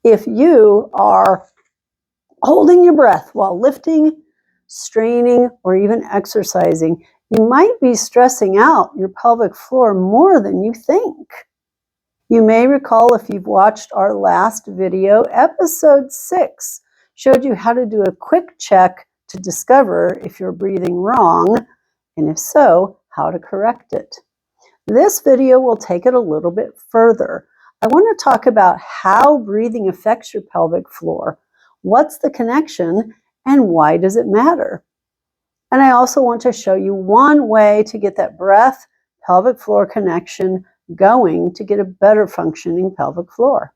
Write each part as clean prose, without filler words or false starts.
If you are holding your breath while lifting, straining, or even exercising, you might be stressing out your pelvic floor more than you think. You may recall, if you've watched our last video, episode 6 showed you how to do a quick check to discover if you're breathing wrong, and if so, how to correct it. This video will take it a little bit further. I want to talk about how breathing affects your pelvic floor, what's the connection, and why does it matter? And I also want to show you one way to get that breath-pelvic floor connection going to get a better functioning pelvic floor.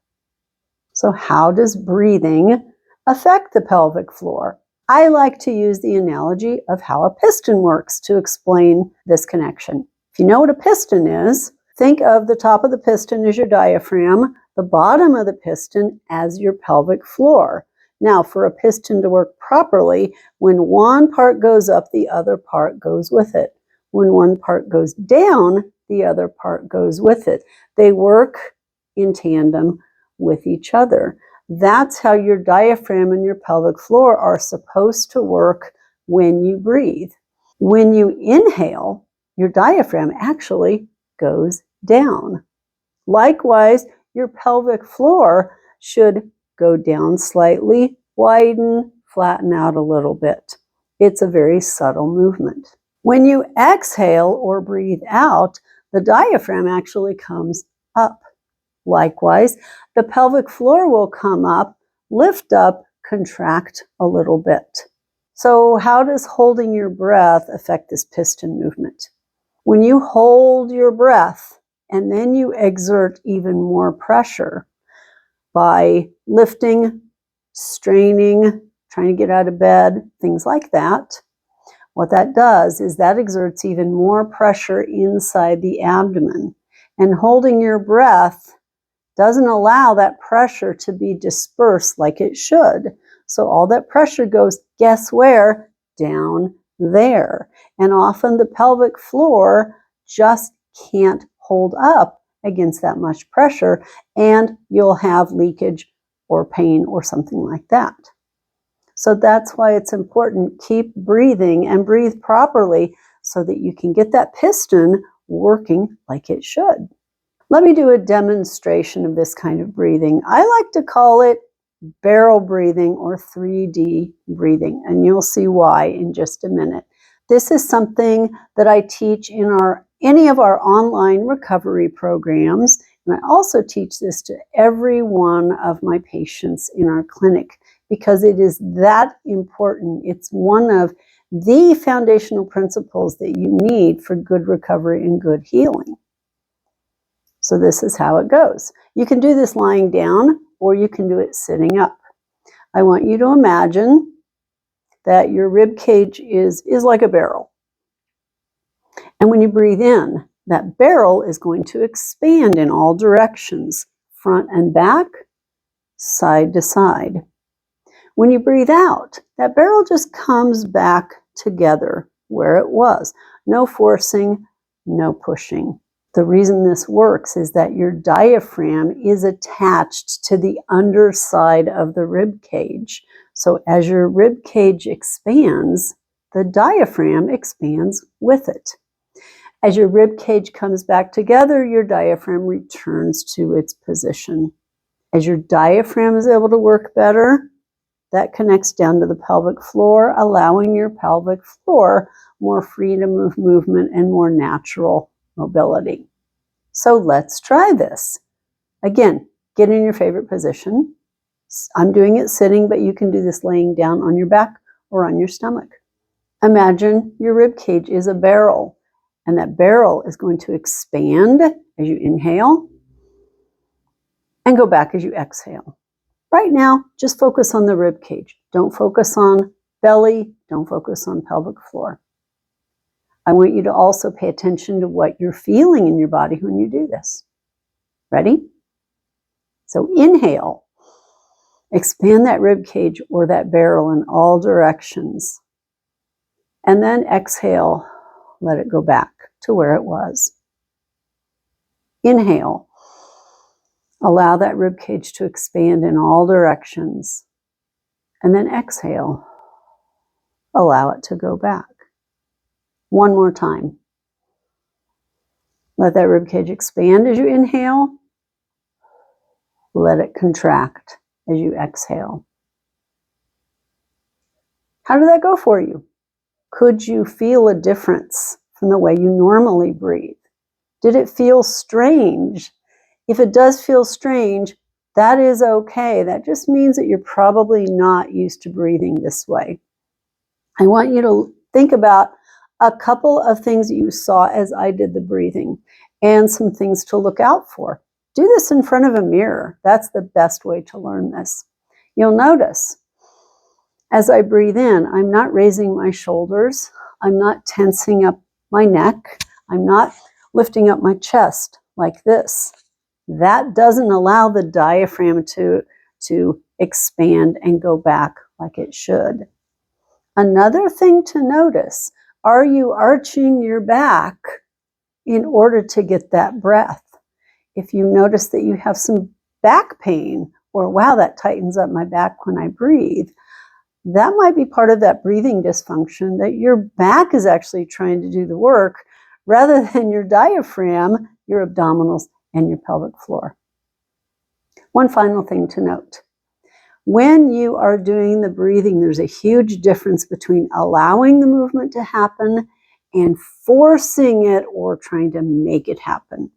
So how does breathing affect the pelvic floor? I like to use the analogy of how a piston works to explain this connection. If you know what a piston is, think of the top of the piston as your diaphragm, the bottom of the piston as your pelvic floor. Now, for a piston to work properly, when one part goes up, the other part goes with it. When one part goes down, the other part goes with it. They work in tandem with each other. That's how your diaphragm and your pelvic floor are supposed to work when you breathe. When you inhale, your diaphragm actually goes down. Likewise, your pelvic floor should go down slightly, widen, flatten out a little bit. It's a very subtle movement. When you exhale or breathe out, the diaphragm actually comes up. Likewise, the pelvic floor will come up, lift up, contract a little bit. So how does holding your breath affect this piston movement? When you hold your breath and then you exert even more pressure by lifting, straining, trying to get out of bed, things like that, what that does is that exerts even more pressure inside the abdomen. And holding your breath doesn't allow that pressure to be dispersed like it should. So all that pressure goes, guess where? Down there. And often the pelvic floor just can't hold up against that much pressure, and you'll have leakage or pain or something like that. So that's why it's important, keep breathing and breathe properly so that you can get that piston working like it should. Let me do a demonstration of this kind of breathing. I like to call it barrel breathing or 3D breathing, and you'll see why in just a minute. This is something that I teach in any of our online recovery programs, and I also teach this to every one of my patients in our clinic because it is that important. It's one of the foundational principles that you need for good recovery and good healing. So this is how it goes. You can do this lying down or you can do it sitting up. I want you to imagine that your rib cage is like a barrel. And when you breathe in, that barrel is going to expand in all directions, front and back, side to side. When you breathe out, that barrel just comes back together where it was. No forcing, no pushing. The reason this works is that your diaphragm is attached to the underside of the rib cage. So as your rib cage expands, the diaphragm expands with it. As your rib cage comes back together, your diaphragm returns to its position. As your diaphragm is able to work better, that connects down to the pelvic floor, allowing your pelvic floor more freedom of movement and more natural mobility. So let's try this. Again, get in your favorite position. I'm doing it sitting, but you can do this laying down on your back or on your stomach. Imagine your rib cage is a barrel, and that barrel is going to expand as you inhale and go back as you exhale. Right now, just focus on the rib cage. Don't focus on belly. Don't focus on pelvic floor. I want you to also pay attention to what you're feeling in your body when you do this. Ready? So inhale. Expand that rib cage or that barrel in all directions. And then exhale. Let it go back to where it was. Inhale. Allow that rib cage to expand in all directions. And then exhale. Allow it to go back. One more time. Let that rib cage expand as you inhale. Let it contract as you exhale. How did that go for you? Could you feel a difference from the way you normally breathe? Did it feel strange? If it does feel strange, that is okay. That just means that you're probably not used to breathing this way. I want you to think about a couple of things that you saw as I did the breathing and some things to look out for. Do this in front of a mirror. That's the best way to learn this. You'll notice as I breathe in, I'm not raising my shoulders. I'm not tensing up my neck. I'm not lifting up my chest like this. That doesn't allow the diaphragm to expand and go back like it should. Another thing to notice, are you arching your back in order to get that breath? If you notice that you have some back pain, or wow, that tightens up my back when I breathe, that might be part of that breathing dysfunction, that your back is actually trying to do the work rather than your diaphragm, your abdominals, and your pelvic floor. One final thing to note. When you are doing the breathing, there's a huge difference between allowing the movement to happen and forcing it or trying to make it happen.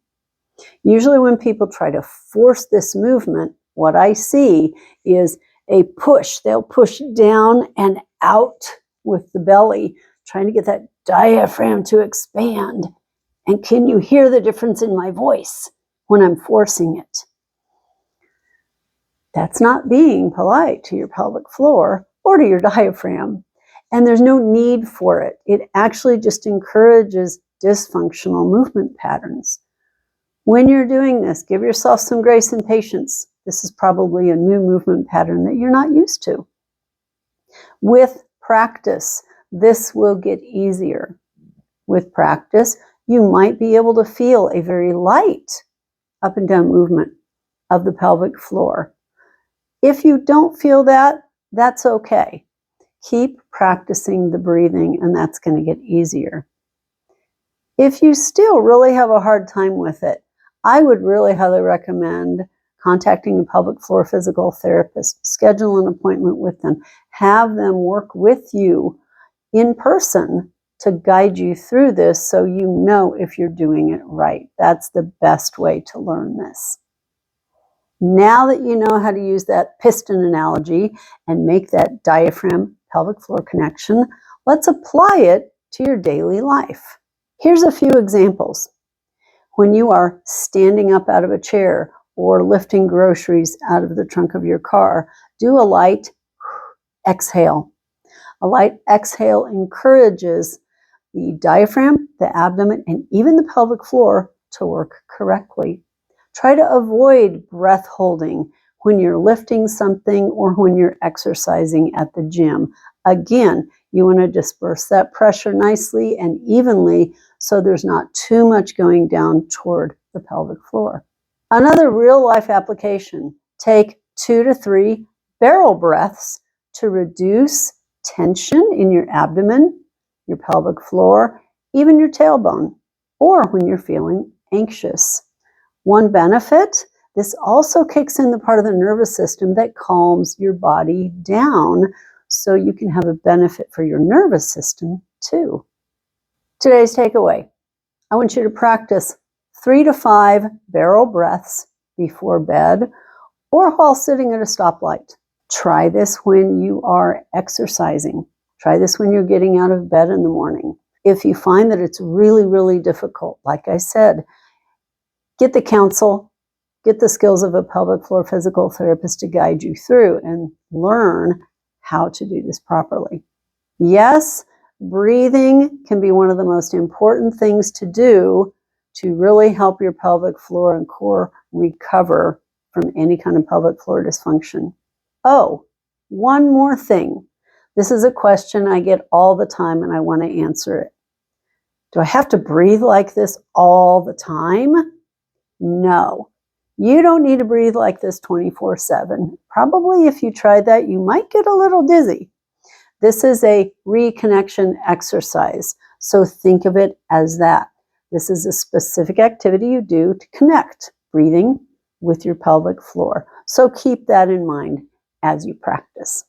Usually when people try to force this movement, what I see is a push. They'll push down and out with the belly, trying to get that diaphragm to expand. And can you hear the difference in my voice when I'm forcing it? That's not being polite to your pelvic floor or to your diaphragm. And there's no need for it. It actually just encourages dysfunctional movement patterns. When you're doing this, give yourself some grace and patience. This is probably a new movement pattern that you're not used to. With practice, this will get easier. With practice, you might be able to feel a very light up and down movement of the pelvic floor. If you don't feel that, that's okay. Keep practicing the breathing, and that's going to get easier. If you still really have a hard time with it, I would really highly recommend contacting a pelvic floor physical therapist, schedule an appointment with them, have them work with you in person to guide you through this so you know if you're doing it right. That's the best way to learn this. Now that you know how to use that piston analogy and make that diaphragm pelvic floor connection, let's apply it to your daily life. Here's a few examples. When you are standing up out of a chair or lifting groceries out of the trunk of your car, do a light exhale. A light exhale encourages the diaphragm, the abdomen, and even the pelvic floor to work correctly. Try to avoid breath holding when you're lifting something or when you're exercising at the gym. Again, you want to disperse that pressure nicely and evenly so there's not too much going down toward the pelvic floor. Another real-life application, take 2 to 3 barrel breaths to reduce tension in your abdomen, your pelvic floor, even your tailbone, or when you're feeling anxious. One benefit, this also kicks in the part of the nervous system that calms your body down so you can have a benefit for your nervous system too. Today's takeaway, I want you to practice 3 to 5 barrel breaths before bed or while sitting at a stoplight. Try this when you are exercising. Try this when you're getting out of bed in the morning. If you find that it's really, really difficult, like I said, get the counsel, get the skills of a pelvic floor physical therapist to guide you through and learn how to do this properly. Yes, breathing can be one of the most important things to do to really help your pelvic floor and core recover from any kind of pelvic floor dysfunction. Oh, one more thing. This is a question I get all the time and I want to answer it. Do I have to breathe like this all the time? No. You don't need to breathe like this 24/7. Probably if you tried that, you might get a little dizzy. This is a reconnection exercise, so think of it as that. This is a specific activity you do to connect breathing with your pelvic floor. So keep that in mind as you practice.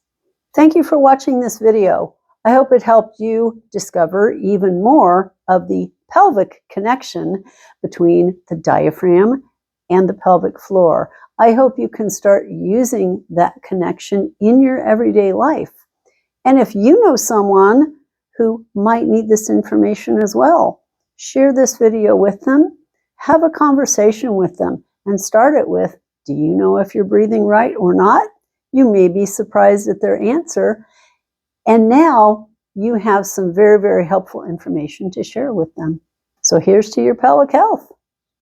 Thank you for watching this video. I hope it helped you discover even more of the pelvic connection between the diaphragm and the pelvic floor. I hope you can start using that connection in your everyday life. And if you know someone who might need this information as well, share this video with them, have a conversation with them, and start it with, do you know if you're breathing right or not? You may be surprised at their answer. And now you have some very, very helpful information to share with them. So here's to your pelvic health.